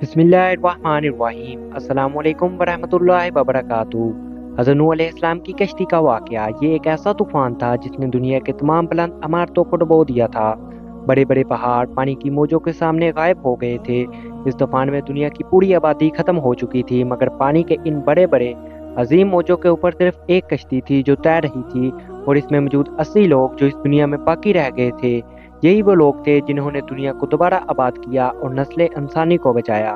बिस्मिल्लाहिर्रहमानिर्रहीम। अस्सलाम वालेकुम वरहमतुल्लाहि वबरकातुहू। हज़रत नूह अलैहिस्सलाम की कश्ती का वाक़या ये एक ऐसा तूफ़ान था जिसने दुनिया के तमाम बुलंद इमारतों को डुबो दिया था। बड़े बड़े पहाड़ पानी की मौजों के सामने गायब हो गए थे। इस तूफ़ान में दुनिया की पूरी आबादी ख़त्म हो चुकी थी, मगर पानी के इन बड़े बड़े अजीम मौजों के ऊपर सिर्फ एक कश्ती थी जो तैर रही थी, और इसमें मौजूद 80 लोग जो इस दुनिया में बाकी रह गए थे। यही वो लोग थे जिन्होंने दुनिया को दोबारा आबाद किया और नस्ल इंसानी को बचाया।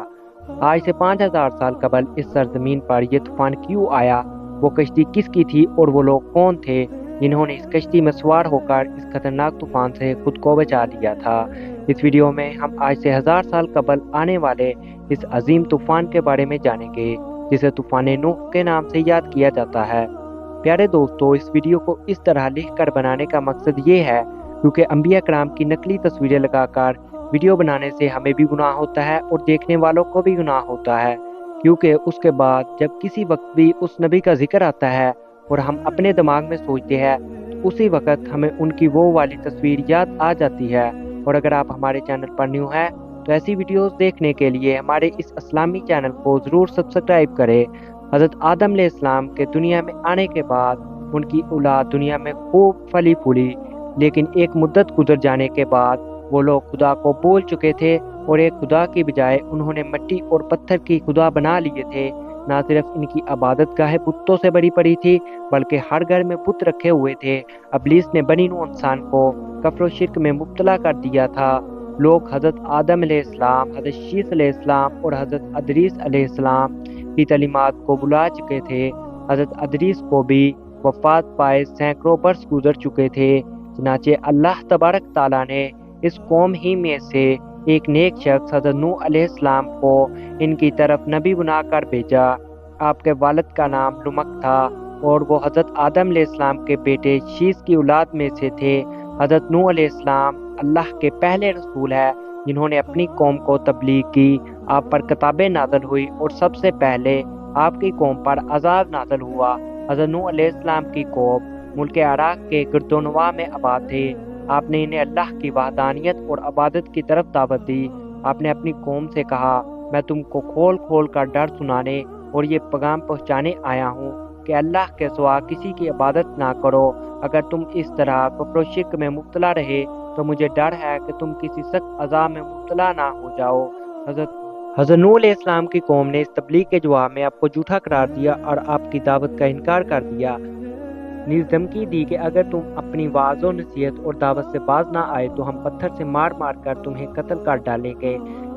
आज से 5000 साल कबल इस सरजमीन पर यह तूफान क्यों आया, वो कश्ती किसकी थी और वो लोग कौन थे जिन्होंने इस कश्ती में सवार होकर इस खतरनाक तूफान से खुद को बचा लिया था। इस वीडियो में हम आज से 1000 साल कबल आने वाले इस अजीम तूफान के बारे में जानेंगे, जिसे तूफान नूह के नाम से याद किया जाता है। प्यारे दोस्तों, इस वीडियो को इस तरह लिख कर बनाने का मकसद ये है क्योंकि अंबिया कराम की नकली तस्वीरें लगाकर वीडियो बनाने से हमें भी गुनाह होता है और देखने वालों को भी गुनाह होता है, क्योंकि उसके बाद जब किसी वक्त भी उस नबी का जिक्र आता है और हम अपने दिमाग में सोचते हैं तो उसी वक्त हमें उनकी वो वाली तस्वीर याद आ जाती है। और अगर आप हमारे चैनल पर न्यू हैं तो ऐसी वीडियोस देखने के लिए हमारे इस इस्लामी चैनल को ज़रूर सब्सक्राइब करें। हज़रत आदम अलैहिस्सलाम के दुनिया में आने के बाद उनकी औलाद दुनिया में खूब फली फूली, लेकिन एक मुद्दत गुजर जाने के बाद वो लोग खुदा को भूल चुके थे और एक खुदा की बजाय उन्होंने मिट्टी और पत्थर की खुदा बना लिए थे। ना सिर्फ इनकी आबादत गाहें बुतों से भरी पड़ी थी, बल्कि हर घर में बुत रखे हुए थे। इब्लीस ने बनी नूह इंसान को कफ्र शिर्क में मुब्तला कर दिया था। लोग हज़रत आदम अलैहिस्सलाम, हज़रत शीस अलैहिस्सलाम और हज़रत अदरीस अलैहिस्सलाम की तालीमात को बुला चुके थे। हज़रत अदरीस को भी वफात पाए सैकड़ों बरस गुजर चुके थे। चनाचे अल्लाह तबारक ताला ने इस कौम ही में से एक नेक शख्स हज़रत नूह अलैहिस्सलाम को इनकी तरफ नबी बनाकर भेजा। आपके वालिद का नाम लुमक था और वो हज़रत आदम अलैहिस्सलाम के बेटे शीस की औलाद में से थे। हज़रत नूह अलैहिस्सलाम अल्लाह के पहले रसूल है जिन्होंने अपनी कौम को तबलीग की। आप पर किताबें नाज़िल हुई और सबसे पहले आपकी कौम पर अज़ाब नाज़िल हुआ। हज़रत नूह अलैहिस्सलाम की कौम मुल्क अराक के गिरदोनवा में आबाद थे। आपने इन्हें अल्लाह की वहदानियत और इबादत की तरफ दावत दी। आपने अपनी कौम से कहा, मैं तुमको खोल खोल कर डर सुनाने और ये पैगाम पहुँचाने आया हूँ कि अल्लाह के सिवा किसी की इबादत ना करो। अगर तुम इस तरह कुफ्र शिर्क में मुब्तला रहे तो मुझे डर है कि तुम किसी सख्त अज़ाब में मुब्तला ना हो जाओ। हज़रत नूह अलैहिस्सलाम की कौम ने इस तबलीग के जवाब में आपको झूठा करार दिया और आपकी दावत का इनकार कर दिया। नीज़ धमकी दी कि अगर तुम अपनी वाज़ो नसीहत और दावत से बाज ना आए तो हम पत्थर से मार मार कर तुम्हें कत्ल कर डालेंगे।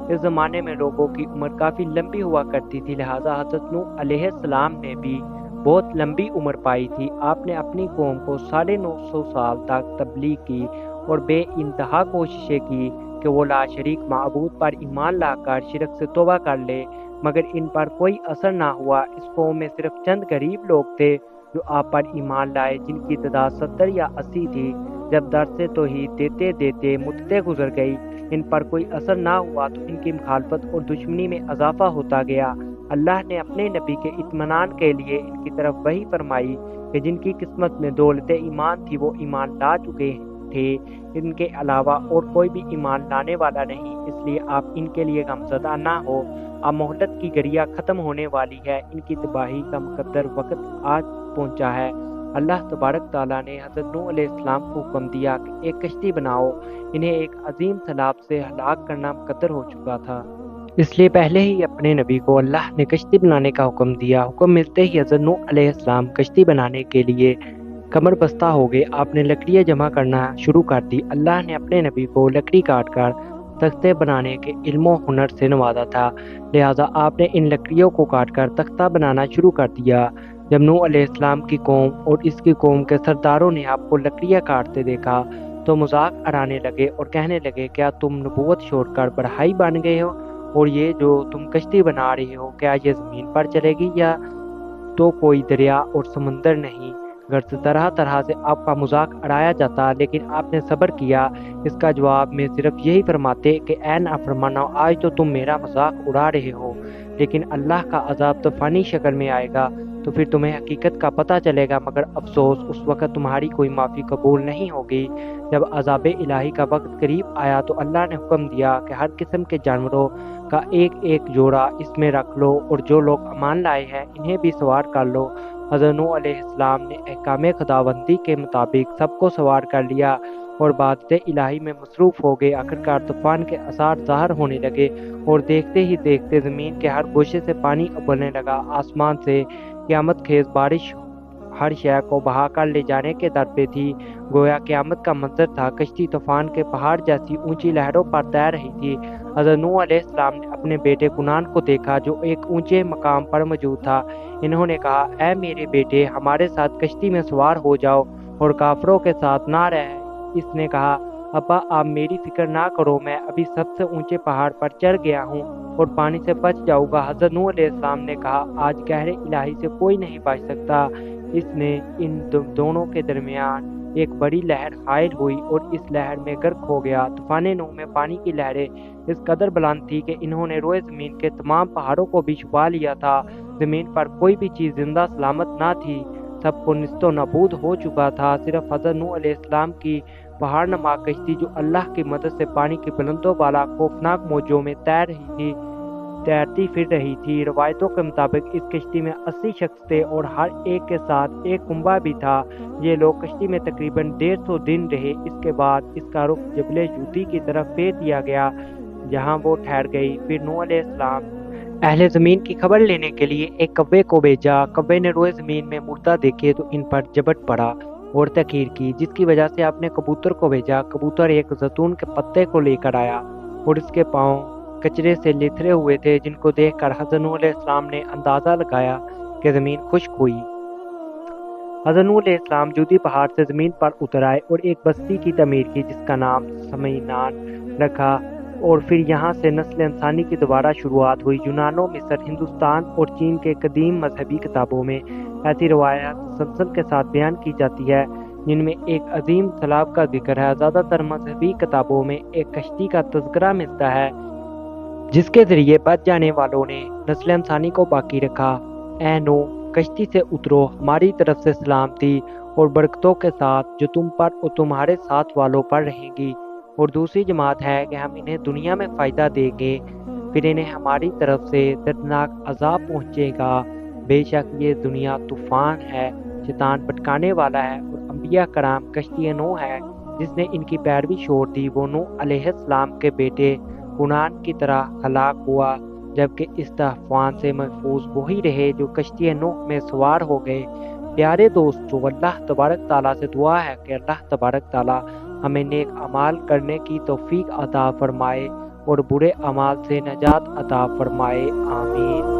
इस ज़माने में लोगों की उम्र काफ़ी लंबी हुआ करती थी, लिहाजा हज़रत नूह अलैहिस्सलाम ने भी बहुत लंबी उम्र पाई थी। आपने अपनी कौम को 950 साल तक तबलीग की और बेइंतहा कोशिशें की कि वो ला शरीक माबूद पर ईमान लाकर शिरक से तौबा कर ले, मगर इन पर कोई असर ना हुआ। इस कौम में सिर्फ चंद गरीब लोग थे जो आप पर ईमान लाए, जिनकी तादाद 70 या 80 थी। जब दरसे तो ही देते देते मुद्दतें गुजर गई, इन पर कोई असर ना हुआ तो इनकी मुखालफत और दुश्मनी में इजाफा होता गया। अल्लाह ने अपने नबी के इत्मीनान के लिए इनकी तरफ वही फरमाई कि जिनकी किस्मत में दौलत ईमान थी वो ईमान ला चुके थे, इनके अलावा और कोई भी ईमान लाने वाला नहीं, इसलिए आप इनके लिए गमज़दा ना हो। अब मोहलत की घड़ियाँ ख़त्म होने वाली है, इनकी तबाही का मुकद्दर वक्त आज पहुंचा है। अल्लाह तबारक ताला ने हज़रत नूह अलैहिस्सलाम को हुक्म दिया कि एक कश्ती बनाओ। इन्हें एक अजीम सैलाब से हलाक करना मुकद्दर हो चुका था, इसलिए पहले ही अपने नबी को अल्लाह ने कश्ती बनाने का हुक्म दिया। हुक्म मिलते ही हज़रत नूह अलैहिस्सलाम कश्ती बनाने के लिए कमर बस्ता हो गए। आपने लकड़ियाँ जमा करना शुरू कर दी। अल्लाह ने अपने नबी को लकड़ी काट कर तख्ते बनाने के इल्म और हुनर से नवाजा था, लिहाजा आपने इन लकड़ियों को काट कर तख्ता बनाना शुरू कर दिया। जब नूह अलैहिस्सलाम की कौम और इसकी कौम के सरदारों ने आपको लकड़ियाँ काटते देखा तो मजाक उड़ाने लगे और कहने लगे, क्या तुम नबूवत छोड़कर बड़हाई बन गए हो, और ये जो तुम कश्ती बना रहे हो क्या ये ज़मीन पर चलेगी या तो कोई दरिया और समंदर नहीं। घर से तरह तरह से आपका मजाक उड़ाया जाता, लेकिन आपने सब्र किया। इसका जवाब में सिर्फ यही फरमाते कि ऐ नाफरमानो, आज तो तुम मेरा मजाक उड़ा रहे हो, लेकिन अल्लाह का अजाब तूफानी शक्ल में आएगा। तो फिर तुम्हें हकीकत का पता चलेगा, मगर अफसोस उस वक़्त तुम्हारी कोई माफ़ी कबूल नहीं होगी। जब अज़ाब इलाही का वक़्त करीब आया तो अल्लाह ने हुक्म दिया कि हर किस्म के जानवरों का एक एक जोड़ा इसमें रख लो, और जो लोग अमान लाए हैं इन्हें भी सवार कर लो। हज़रत नूह अलैहिस्सलाम ने अहकाम खुदाबंदी के मुताबिक सबको सवार कर लिया और इबादत इलाही में मसरूफ़ हो गए। आखिरकार तूफ़ान के आसार ज़ाहिर होने लगे और देखते ही देखते ज़मीन के हर गोशे से पानी उबलने लगा। आसमान से क़यामत खेज़ बारिश हर शय को बहा कर ले जाने के दर पे थी। गोया क़यामत का मंजर था। कश्ती तूफ़ान के पहाड़ जैसी ऊंची लहरों पर तैर रही थी। हज़रत नूह अलैहिस्सलाम ने अपने बेटे कुनान को देखा जो एक ऊंचे मकाम पर मौजूद था। इन्होंने कहा, ऐ मेरे बेटे, हमारे साथ कश्ती में सवार हो जाओ और काफिरों के साथ ना रह। इसने कहा, अब्बा आप मेरी फिक्र ना करो, मैं अभी सबसे ऊंचे पहाड़ पर चढ़ गया हूँ और पानी से बच जाऊंगा। हज़रत नूह अलैहिस्सलाम ने कहा, आज गहरे इलाही से कोई नहीं बच सकता। इसने इन दोनों के दरमियान एक बड़ी लहर हायल हुई और इस लहर में गर्क हो गया। तूफान नूह में पानी की लहरें इस कदर बुलंद थी कि इन्होंने रोए ज़मीन के तमाम पहाड़ों को भी छुपा लिया था। ज़मीन पर कोई भी चीज़ जिंदा सलामत ना थी, सबको निस्तो नाबूद हो चुका था। सिर्फ हज़रत नूह अलैहिस्सलाम की पहाड़ नमा कश्ती जो अल्लाह की मदद से पानी की बुलंदों वाला खौफनाक मौजों में तैरती फिर रही थी। रवायतों के मुताबिक इस कश्ती में 80 शख्स थे और हर एक के साथ एक कुंबा भी था। ये लोग कश्ती में तकरीबन 150 दिन रहे। इसके बाद इसका रुख जबल जूदी की तरफ फेर दिया गया, जहां वो ठहर गई। फिर नूह अलैहिस्सलाम अहले ज़मीन की खबर लेने के लिए एक कव्वे को भेजा। कव्वे ने रोए ज़मीन में मुर्दा देखे तो इन पर जबट पड़ा और तकीर की, जिसकी वजह से आपने कबूतर को भेजा। कबूतर एक जैतून के पत्ते को लेकर आया और इसके पाँव कचरे से लिथरे हुए थे, जिनको देखकर हज़रत नूह अलैहिस्सलाम ने अंदाज़ा लगाया कि ज़मीन खुश्क हुई। हज़रत नूह अलैहिस्सलाम जूदी पहाड़ से ज़मीन पर उतर आए और एक बस्ती की तमीर की जिसका नाम समयनान रखा, और फिर यहाँ से नस्ल इंसानी की दोबारा शुरुआत हुई। यूनानो, मिस्र, हिंदुस्तान और चीन के कदीम मजहबी किताबों में ऐसी रवायत तसलसल के साथ बयान की जाती है जिनमें एक अजीम तालाब का जिक्र है। ज़्यादातर मजहबी किताबों में एक कश्ती का तज़किरा मिलता है जिसके ज़रिए बच जाने वालों ने नस्ल इंसानी को बाकी रखा। ऐ नूह, कश्ती से उतरो, हमारी तरफ से सलामती और बरकतों के साथ जो तुम पर और तुम्हारे साथ वालों पर रहेंगी। और दूसरी जमात है कि हम इन्हें दुनिया में फ़ायदा देंगे, फिर इन्हें हमारी तरफ से दर्दनाक अजाब पहुँचेगा। बेशक ये दुनिया तूफ़ान है, शैतान भटकाने वाला है, और अंबिया कराम कश्ती नूह है जिसने इनकी पैरवी छोड़ दी। वो नूह अलैहिस्सलाम के बेटे कुनान की तरह हलाक हुआ, जबकि इस तूफान से महफूज वही रहे जो कश्ती नूह में सवार हो गए। प्यारे दोस्तों, अल्लाह तबारक ताला से दुआ है कि अल्लाह तबारक ताला हमें नेक अमाल करने की तौफीक अता फरमाए और बुरे अमाल से नजात अता फरमाए। आमीन।